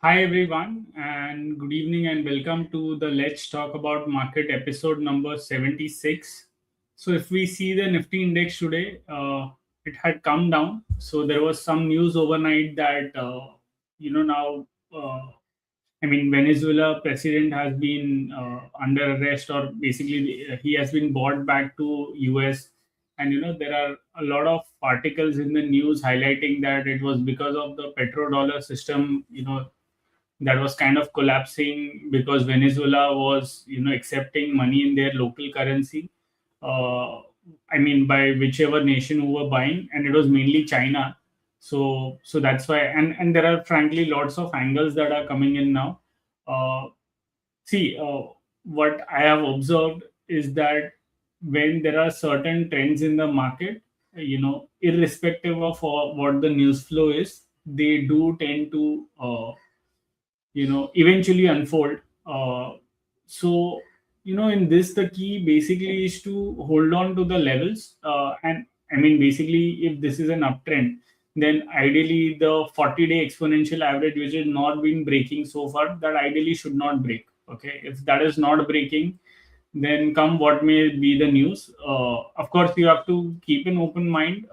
Hi everyone, and good evening, and welcome to the Let's Talk About Market episode number 76. So, if we see the Nifty index today, it had come down. So, there was some news overnight that, now, Venezuela president has been under arrest, or basically he has been brought back to US. And, there are a lot of articles in the news highlighting that it was because of the petrodollar system, that was kind of collapsing because Venezuela was, accepting money in their local currency. Uh, by whichever nation who were buying, and it was mainly China. So that's why, and there are frankly lots of angles that are coming in now. Uh, See, what I have observed is that when there are certain trends in the market, irrespective of what the news flow is, they do tend to eventually unfold. So in this, the key basically is to hold on to the levels, and basically, if this is an uptrend, then ideally the 40-day exponential average, which has not been breaking so far, that ideally should not break. Okay, if that is not breaking, then come what may be the news. Of course, you have to keep an open mind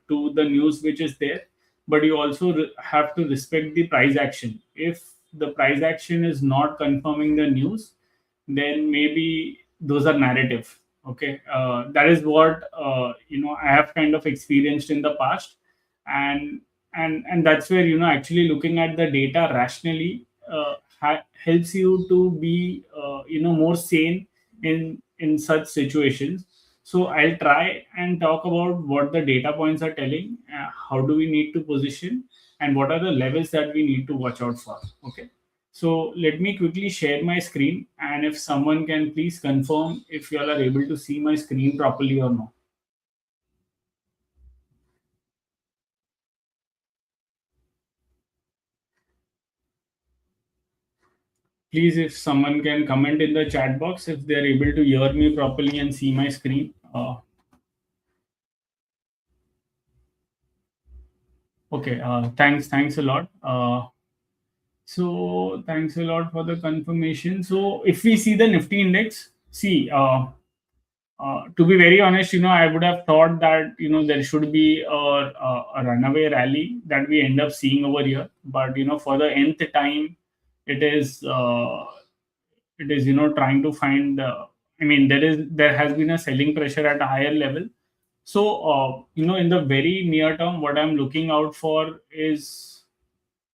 to the news which is there, but you also have to respect the price action. If the price action is not confirming the news, then maybe those are narrative. Okay, that is what I have kind of experienced in the past, and and that's where actually looking at the data rationally helps you to be more sane in such situations. So I'll try and talk about what the data points are telling, how do we need to position, and what are the levels that we need to watch out for. Okay, so let me quickly share my screen, and if someone can please confirm if you all are able to see my screen properly or not. Please, if someone can comment in the chat box if they're able to hear me properly and see my screen. Okay, thanks a lot. So thanks a lot for the confirmation. So if we see the Nifty index, to be very honest, I would have thought that there should be a runaway rally that we end up seeing over here. But for the nth time, it is trying to find. There has been a selling pressure at a higher level. So in the very near term, what I'm looking out for is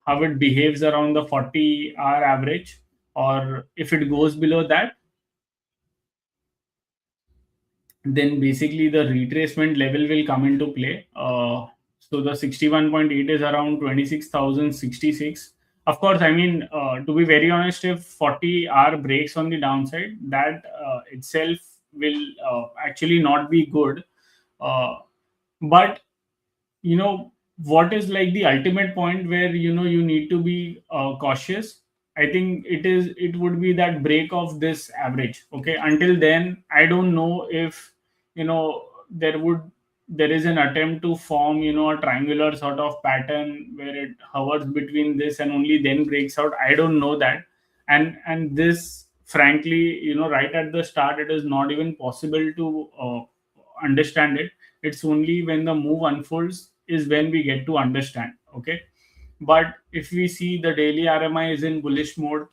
how it behaves around the 40-hour average, or if it goes below that, then basically the retracement level will come into play. So the 61.8 is around 26,066. Of course, to be very honest, if 40-hour breaks on the downside, that itself will actually not be good. Uh, but what is like the ultimate point where you need to be cautious. I think it would be that break of this average. Okay, until then I don't know if there would there is an attempt to form a triangular sort of pattern where it hovers between this and only then breaks out. I don't know that. And this, frankly, right at the start, it is not even possible to understand it. It's only when the move unfolds is when we get to understand. Okay, but if we see the daily RMI is in bullish mode,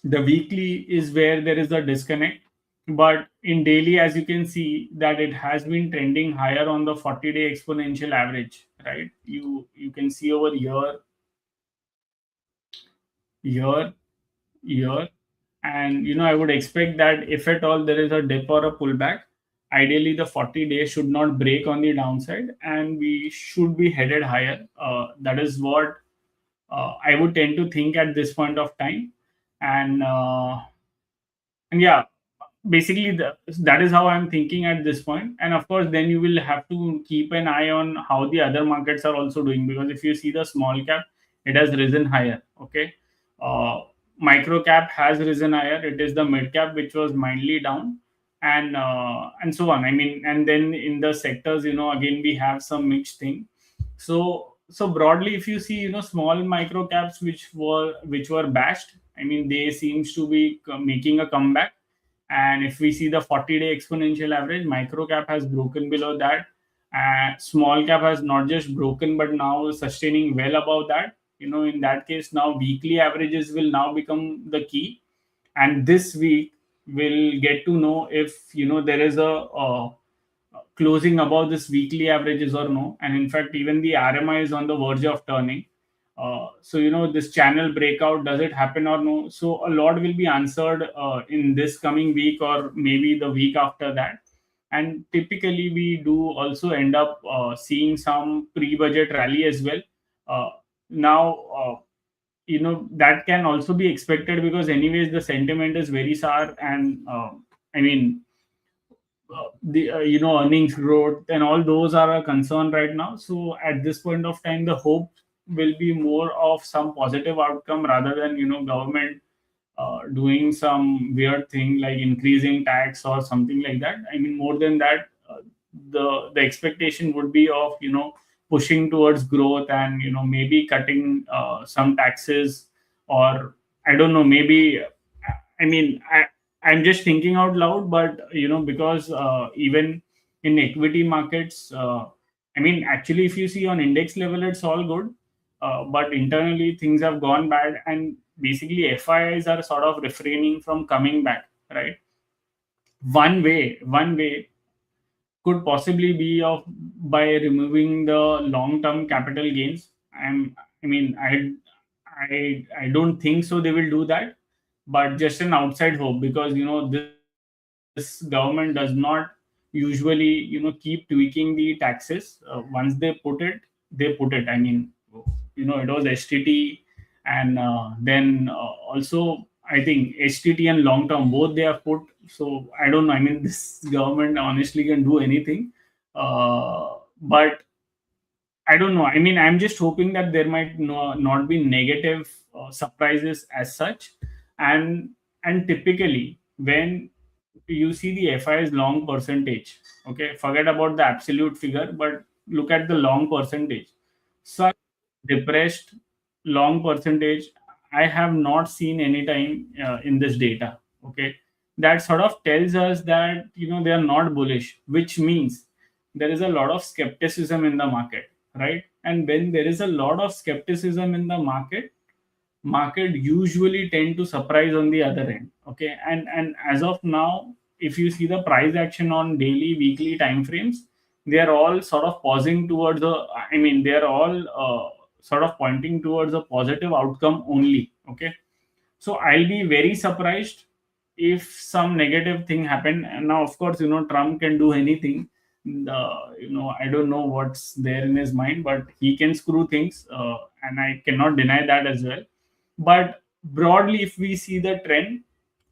the weekly is where there is a disconnect. But in daily, as you can see, that it has been trending higher on the 40-day exponential average, right? You can see over here, here, and I would expect that if at all there is a dip or a pullback, ideally the 40 days should not break on the downside, and we should be headed higher. That is what I would tend to think at this point of time. And uh, and yeah, basically that is how I'm thinking at this point. And of course, then you will have to keep an eye on how the other markets are also doing, because if you see the small cap, it has risen higher. Okay, uh, micro cap has risen higher. It is the mid cap which was mildly down, and so on. And then in the sectors, again we have some mixed thing. So so broadly, if you see, small micro caps which were bashed, I mean, they seems to be making a comeback. And if we see the 40-day exponential average, micro cap has broken below that. Small cap has not just broken, but now sustaining well above that. In that case, now weekly averages will now become the key. And this week we'll get to know if there is a closing above this weekly averages or no. And in fact, even the RMI is on the verge of turning. So this channel breakout, does it happen or no? So a lot will be answered in this coming week, or maybe the week after that. And typically we do also end up seeing some pre-budget rally as well. uh, Now, that can also be expected, because anyways the sentiment is very sour. And I mean, the earnings growth and all those are a concern right now. So at this point of time, the hope will be more of some positive outcome, rather than government doing some weird thing like increasing tax or something like that. I mean, more than that, the expectation would be of pushing towards growth, and maybe cutting some taxes. Or I don't know, maybe, I mean, I'm just thinking out loud, but because even in equity markets, I mean, actually, if you see on index level, it's all good, but internally things have gone bad, and basically FIIs are sort of refraining from coming back, right? One way could possibly be of by removing the long-term capital gains. I mean, I don't think so they will do that, but just an outside hope, because this government does not usually keep tweaking the taxes. Once they put it. I mean, it was HTT, and then also I think HTT and long term both they have put. So I don't know. I mean, this government honestly can do anything, but I don't know. I mean, I'm just hoping that there might not be negative surprises as such. And typically when you see the FI's long percentage, okay, forget about the absolute figure, but look at the long percentage. Such depressed long percentage, I have not seen any time in this data. Okay, that sort of tells us that they are not bullish, which means there is a lot of skepticism in the market, right? And when there is a lot of skepticism in the market usually tend to surprise on the other end. Okay, and as of now, if you see the price action on daily, weekly time frames, they are all sort of pausing towards the, I mean, they are all sort of pointing towards a positive outcome only. Okay, so I'll be very surprised if some negative thing happen. And now, of course, Trump can do anything. I don't know what's there in his mind, but he can screw things, and I cannot deny that as well. But broadly, if we see the trend,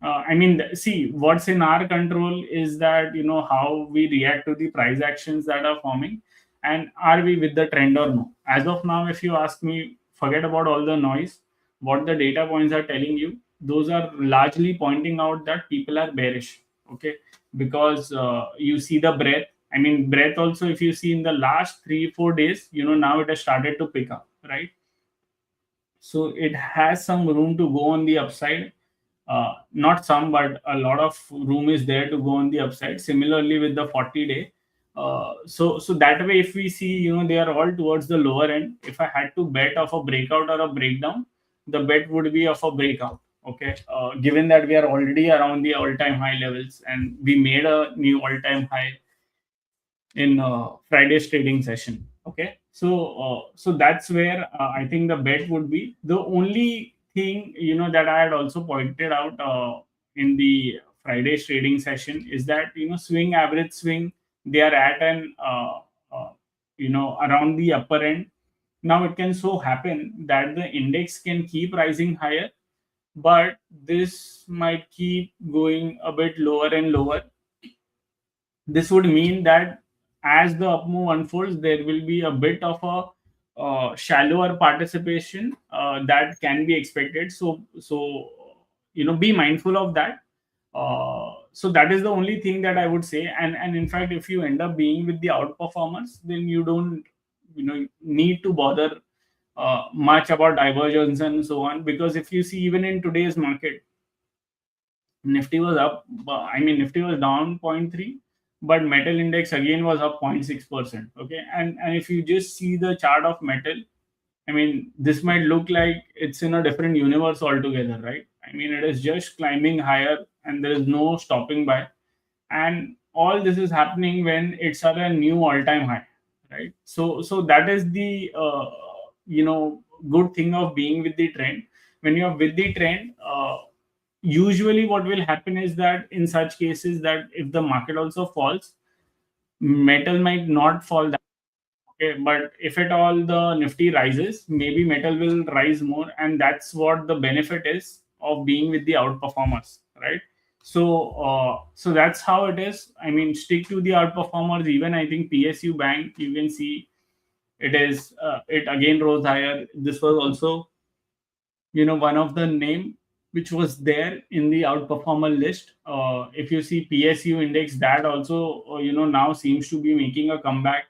I mean, see, what's in our control is that how we react to the price actions that are forming, and are we with the trend or no. As of now, if you ask me, forget about all the noise. What the data points are telling you, those are largely pointing out that people are bearish. Okay, because you see the breadth. I mean, breadth also, if you see in the last 3 4 days, now it has started to pick up, right? So it has some room to go on the upside. Not some, but a lot of room is there to go on the upside. Similarly with the 40-day. So that way, if we see, they are all towards the lower end. If I had to bet of a breakout or a breakdown, the bet would be of a breakout. Okay, given that we are already around the all-time high levels, and we made a new all-time high in Friday's trading session. Okay, so that's where I think the bet would be. The only thing that I had also pointed out in the Friday's trading session is that swing average swing, they are at an around the upper end. Now it can so happen that the index can keep rising higher, but this might keep going a bit lower and lower. This would mean that as the up move unfolds, there will be a bit of a shallower participation that can be expected. So be mindful of that. So that is the only thing that I would say. And in fact, if you end up being with the outperformers, then you don't need to bother much about divergence and so on, because if you see even in today's market, Nifty was up. I mean, Nifty was down 0.3, but metal index again was up 0.6%. Okay, and if you just see the chart of metal, I mean, this might look like it's in a different universe altogether, right? I mean, it is just climbing higher and there is no stopping by. And all this is happening when it's at a new all-time high, right? So that is the good thing of being with the trend. When you're with the trend, usually what will happen is that in such cases, that if the market also falls, metal might not fall that. Okay, but if at all the Nifty rises, maybe metal will rise more, and that's what the benefit is of being with the outperformers, right? So that's how it is. I mean, stick to the outperformers. Even I think PSU Bank, you can see it again rose higher. This was also one of the name which was there in the outperformer list. If you see PSU index, that also now seems to be making a comeback.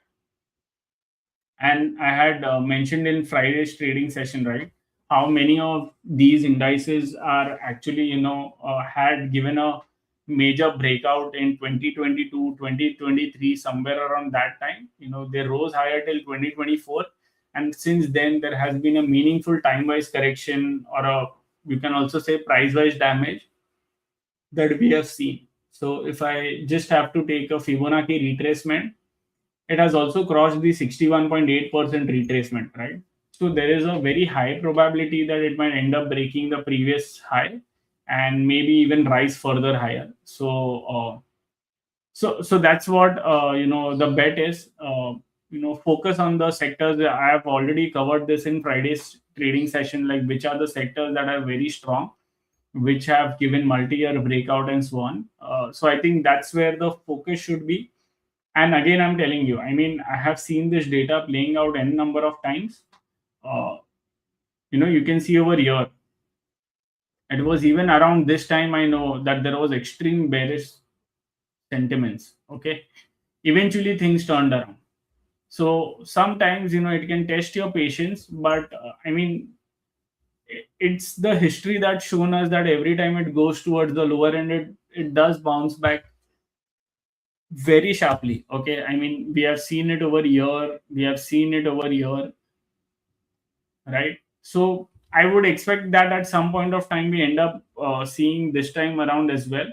And I had mentioned in Friday's trading session, right, how many of these indices are actually, had given a major breakout in 2022, 2023, somewhere around that time. They rose higher till 2024. And since then, there has been a meaningful time wise correction, or you can also say price wise damage that we have seen. So if I just have to take a Fibonacci retracement, it has also crossed the 61.8% retracement, right? So there is a very high probability that it might end up breaking the previous high and maybe even rise further higher. So that's what the bet is. Focus on the sectors. I have already covered this in Friday's trading session, like which are the sectors that are very strong, which have given multi-year breakout and so on. So I think that's where the focus should be. And again, I'm telling you, I mean, I have seen this data playing out n number of times. Uh, you can see over here. It was even around this time I know that there was extreme bearish sentiments. Okay, eventually things turned around. So sometimes it can test your patience, but I mean, it's the history that's shown us that every time it goes towards the lower end, it does bounce back very sharply. Okay, I mean, we have seen it over here, we have seen it over here, right? So I would expect that at some point of time we end up seeing this time around as well.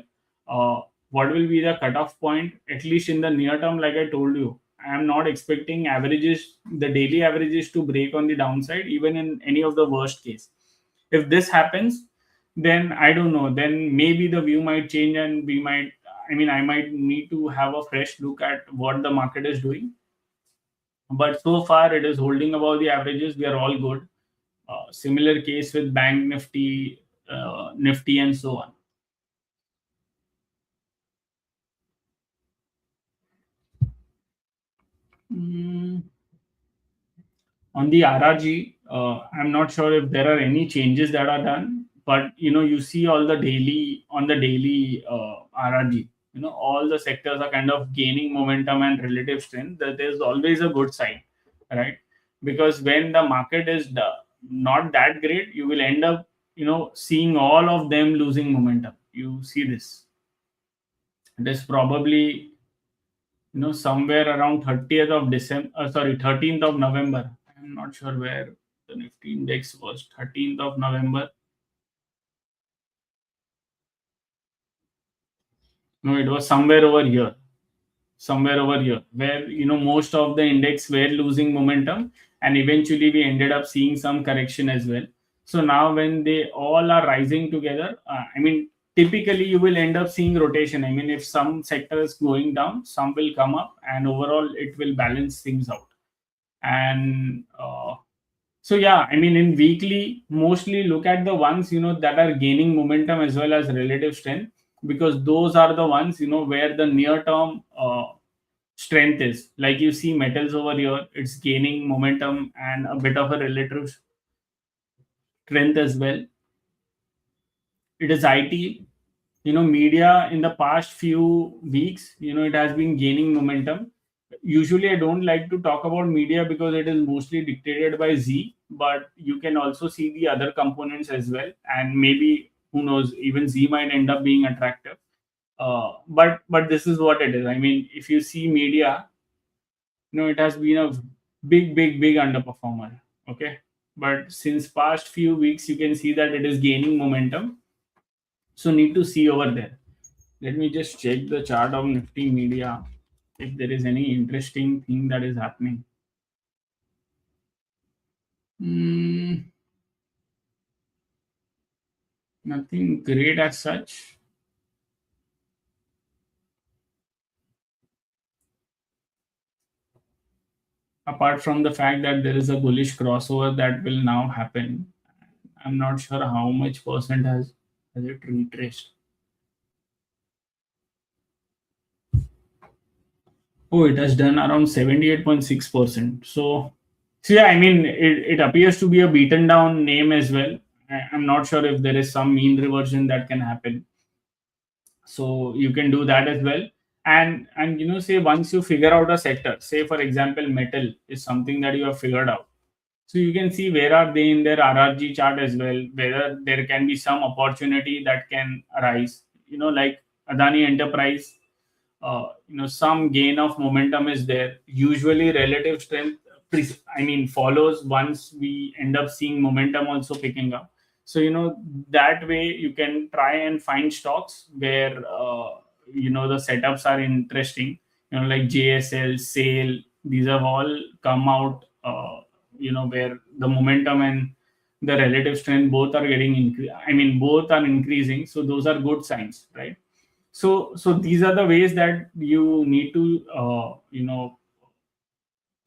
What will be the cutoff point, at least in the near term? Like I told you, I am not expecting averages, the daily averages, to break on the downside, even in any of the worst case. If this happens, then I don't know, then maybe the view might change, and I might need to have a fresh look at what the market is doing. But so far it is holding above the averages. We are all good. Similar case with Bank Nifty, Nifty, and so on. Mm, on the RRG, I'm not sure if there are any changes that are done, but you see all the daily on the daily RRG. All the sectors are kind of gaining momentum and relative strength. That is always a good sign, right? Because when the market is not that great, you will end up seeing all of them losing momentum. You see this. It is probably somewhere around 30th of December, sorry, 13th of November. I'm not sure where the Nifty index was. 13th of November. No, it was somewhere over here, where most of the index were losing momentum, and eventually we ended up seeing some correction as well. So now when they all are rising together, I mean, typically you will end up seeing rotation. I mean, if some sector is going down, some will come up, and overall it will balance things out. And so yeah, I mean, in weekly, mostly look at the ones that are gaining momentum as well as relative strength, because those are the ones where the near term strength is. Like you see metals over here, it's gaining momentum and a bit of a relative strength as well. It is IT, media in the past few weeks, it has been gaining momentum. Usually I don't like to talk about media because it is mostly dictated by Z, but you can also see the other components as well, and maybe who knows, even Z might end up being attractive. But this is what it is. I mean, if you see media, it has been a big underperformer. Okay, but since past few weeks, you can see that it is gaining momentum. So need to see over there. Let me just check the chart of Nifty Media if there is any interesting thing that is happening. Hmm, nothing great as such, apart from the fact that there is a bullish crossover that will now happen. I'm not sure how much percent has it retraced. Oh, it has done around 78.6%. So yeah, I mean, it appears to be a beaten down name as well. I'm not sure if there is some mean reversion that can happen. So you can do that as well. And say once you figure out a sector, say for example, metal is something that you have figured out. So you can see where are they in their RRG chart as well, whether there can be some opportunity that can arise. Like Adani Enterprise, some gain of momentum is there. Usually, relative strength, follows once we end up seeing momentum also picking up. So that way you can try and find stocks where the setups are interesting. Like JSL, Sale. These have all come out. Where the momentum and the relative strength both are both are increasing. So those are good signs, right? So these are the ways that you need to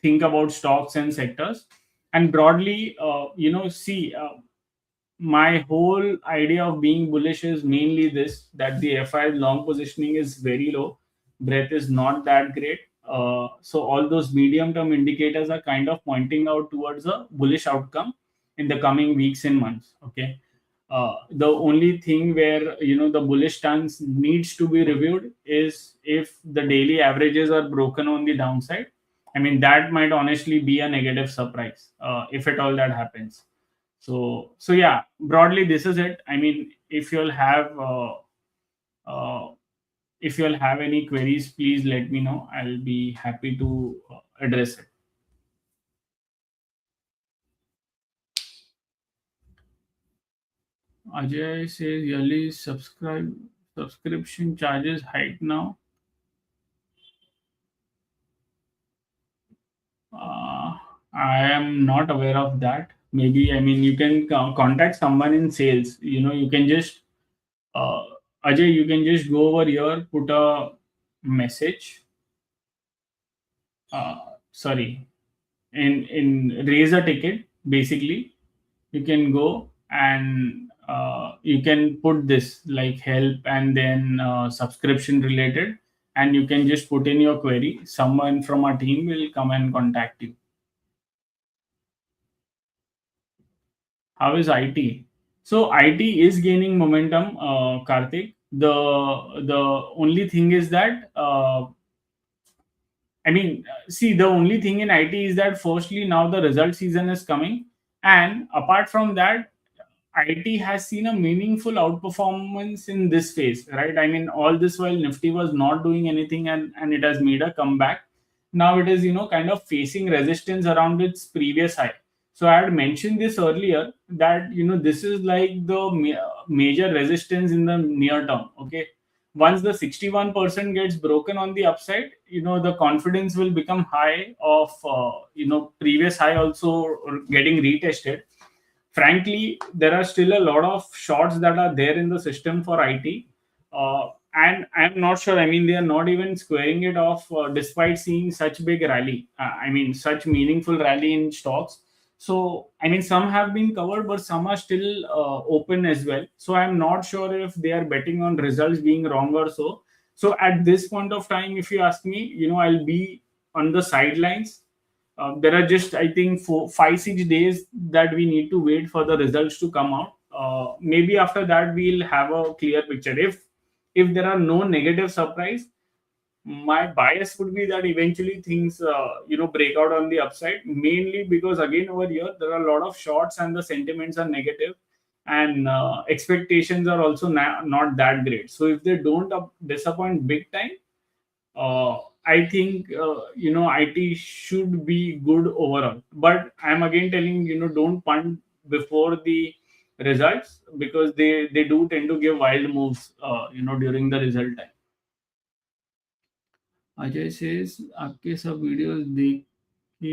think about stocks and sectors. And broadly, see, my whole idea of being bullish is mainly this, that the FI long positioning is very low, breadth is not that great. So all those medium term indicators are kind of pointing out towards a bullish outcome in the coming weeks and months. Okay. The only thing where the bullish stance needs to be reviewed is if the daily averages are broken on the downside. I mean, that might honestly be a negative surprise if at all that happens. So yeah, broadly this is it. I mean, uh, if you'll have any queries, please let me know. I'll be happy to address it. Ajay says yearly subscription charges hike now. Uh, I am not aware of that. Maybe, I mean, you can contact someone in sales. You can just, uh, Ajay, you can just go over here, put a message. Sorry, in raise a ticket. Basically, you can go and you can put this like help and then subscription related, and you can just put in your query. Someone from our team will come and contact you. How is IT? So IT is gaining momentum, Karthik. The only thing is that see, the only thing in IT is that firstly now the result season is coming, and apart from that, IT has seen a meaningful outperformance in this phase, right? I mean, all this while Nifty was not doing anything, and it has made a comeback. Now it is, kind of facing resistance around its previous high. So I had mentioned this earlier that, this is like the major resistance in the near term. Okay. Once the 61% gets broken on the upside, the confidence will become high of, previous high also getting retested. Frankly, there are still a lot of shorts that are there in the system for IT. And I'm not sure. I mean, they are not even squaring it off despite seeing such big rally. Such meaningful rally in stocks. So, I mean, some have been covered, but some are still open as well. So, I'm not sure if they are betting on results being wrong or so. So, at this point of time, if you ask me, I'll be on the sidelines. There are just, I think, 5 6 days that we need to wait for the results to come out. Maybe after that we'll have a clear picture. If there are no negative surprise, My bias would be that eventually things break out on the upside, mainly because again over here there are a lot of shorts and the sentiments are negative, and expectations are also not that great. So if they don't disappoint big time, I think IT should be good overall. But I'm again telling don't punt before the results, because they do tend to give wild moves during the result time. Ajay says आपके सब videos देखे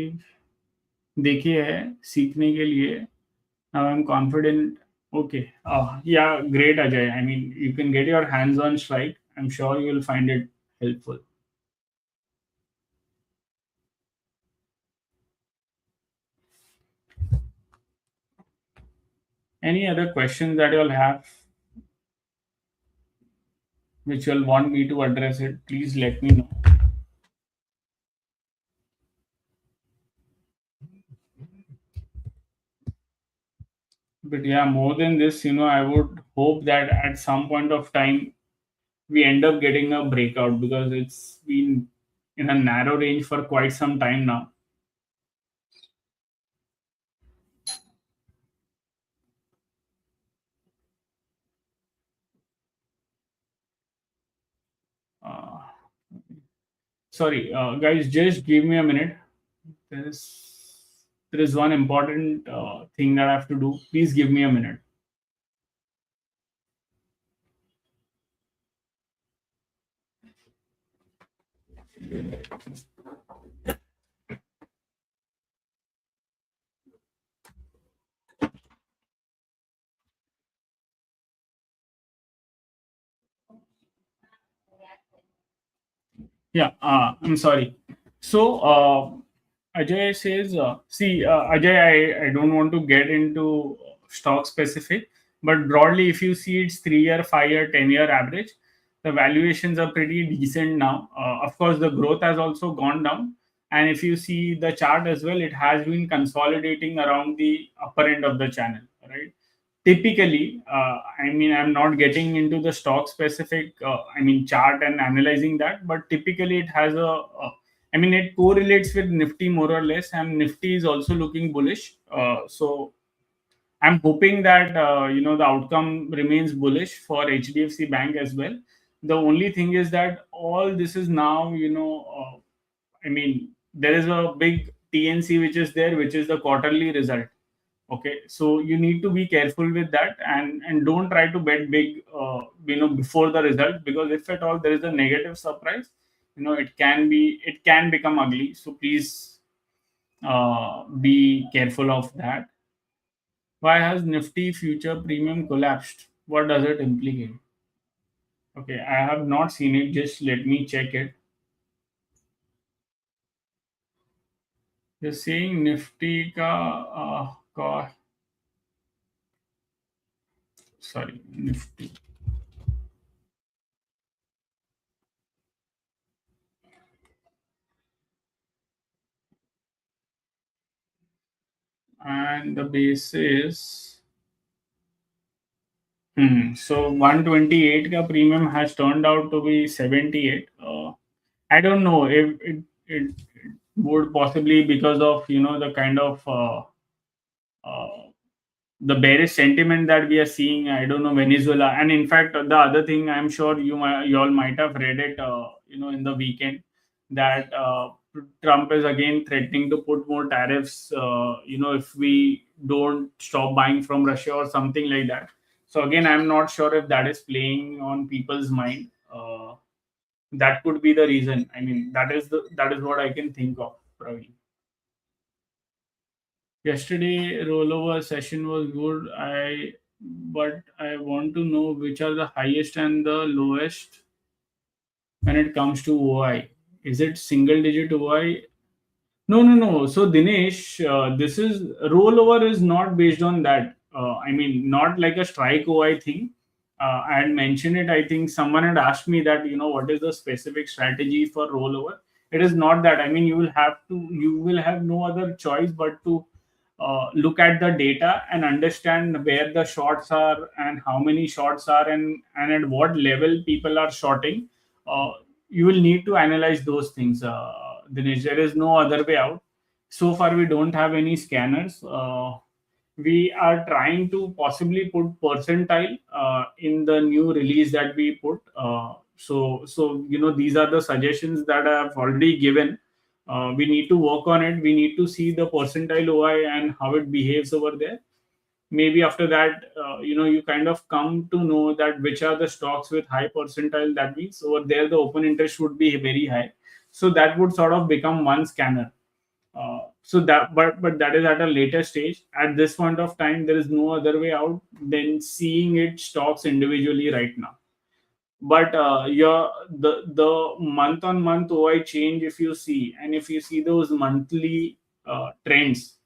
देखे हैं सीखने के लिए. Now I am confident. Okay. Yeah, great, Ajay. I mean, you can get your hands on strike. I'm sure you will find it helpful. Any other questions that you'll have, which you'll want me to address it, please let me know. But yeah, more than this, I would hope that at some point of time we end up getting a breakout, because it's been in a narrow range for quite some time now. Uh, Sorry, guys, just give me a minute. There is there is one important thing that I have to do. Please give me a minute. Yeah, I'm sorry. So, Ajay says, Ajay, I don't want to get into stock specific, but broadly, if you see its 3 year, 5 year, 10 year average, the valuations are pretty decent now. Of course, the growth has also gone down. And if you see the chart as well, it has been consolidating around the upper end of the channel, right? Typically, I mean, I'm not getting into the stock specific chart and analyzing that, but typically it has I mean, it correlates with Nifty more or less, and Nifty is also looking bullish. So I'm hoping that the outcome remains bullish for HDFC Bank as well. The only thing is that all this is now, I mean, there is a big TNC which is there, which is the quarterly result. Okay, so you need to be careful with that, and don't try to bet big before the result, because if at all there is a negative surprise, it can become ugly. So please be careful of that. Why has Nifty future premium collapsed? What does it implicate? Okay, I have not seen it. Just let me check it. You're saying Nifty sorry, Nifty. And the base is so 128 ka premium has turned out to be 78. I don't know if it would possibly because of the kind of uh, the bearish sentiment that we are seeing. I don't know Venezuela, and in fact the other thing, I'm sure you all might have read it in the weekend, that Trump is again threatening to put more tariffs if we don't stop buying from Russia or something like that. So again, I'm not sure if that is playing on people's mind. That could be the reason. I mean, that is what I can think of, Praveen. Yesterday rollover session was good. But I want to know which are the highest and the lowest when it comes to OI. Is it single digit OI? No, no, no. So Dinesh, this is rollover is not based on that. I mean, not like a strike OI thing. I had mentioned it. I think someone had asked me that what is the specific strategy for rollover. It is not that. I mean, you will have no other choice but to look at the data and understand where the shorts are and how many shorts are, and at what level people are shorting. Uh, you will need to analyze those things. Dinesh, there is no other way out. So far, we don't have any scanners. We are trying to possibly put percentile in the new release that we put. So these are the suggestions that I have already given. We need to work on it. We need to see the percentile OI and how it behaves over there. Maybe after that, you kind of come to know that which are the stocks with high percentile. That means over there the open interest would be very high. So that would sort of become one scanner. So that, but that is at a later stage. At this point of time, there is no other way out than seeing it stocks individually right now. But the month on month OI change, if you see, and if you see those monthly trends,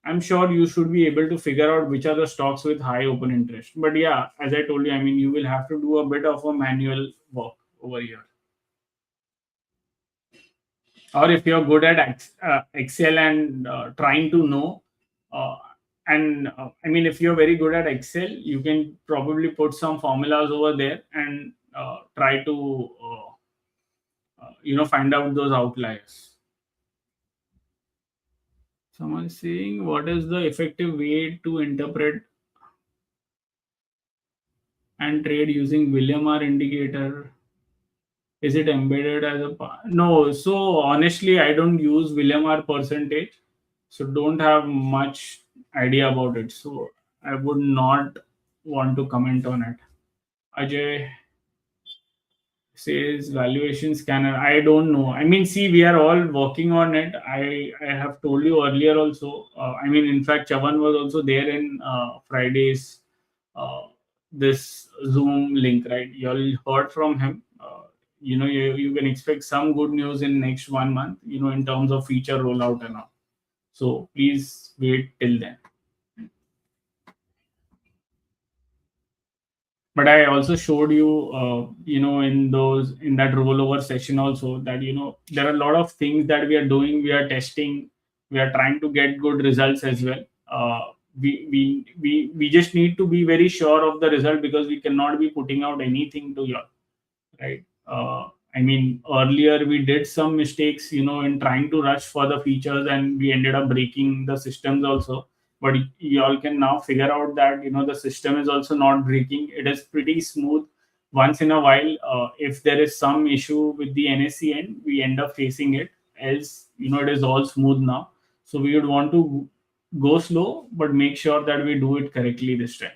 I'm sure you should be able to figure out which are the stocks with high open interest. But yeah, as I told you, I mean, you will have to do a bit of a manual work over here. Or if you're good at Excel and trying to know, uh, and I mean, if you're very good at Excel, you can probably put some formulas over there and try to, find out those outliers. Someone saying, what is the effective way to interpret and trade using William R indicator? Is it embedded as a no? So honestly, I don't use William R percentage, so don't have much idea about it. So I would not want to comment on it. Ajay says valuation scanner. I don't know. I mean, see, we are all working on it. I have told you earlier also. I mean, in fact, Chavan was also there in Friday's uh, this Zoom link, right? You all heard from him. You can expect some good news in next 1 month. In terms of feature rollout and all. So please wait till then. But I also showed you, in that rollover session also, that there are a lot of things that we are doing. We are testing. We are trying to get good results as well. We just need to be very sure of the result, because we cannot be putting out anything to you, right? I mean, earlier we did some mistakes, in trying to rush for the features, and we ended up breaking the systems also. But you all can now figure out that the system is also not breaking. It is pretty smooth. Once in a while, if there is some issue with the NSE end, we end up facing it. Else, it is all smooth now. So we would want to go slow, but make sure that we do it correctly this time.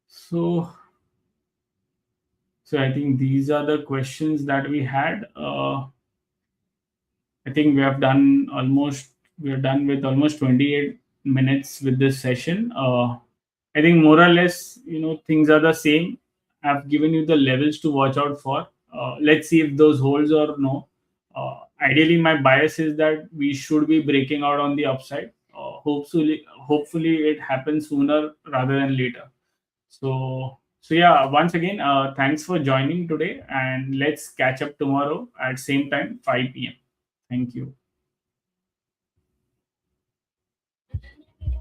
So So I think these are the questions that we had. I think we are done with almost 28 minutes with this session. I think more or less, things are the same. I've given you the levels to watch out for. Let's see if those holds or no. Ideally, my bias is that we should be breaking out on the upside. Hopefully, it happens sooner rather than later. So yeah, once again, thanks for joining today, and let's catch up tomorrow at same time, 5 p.m. Thank you.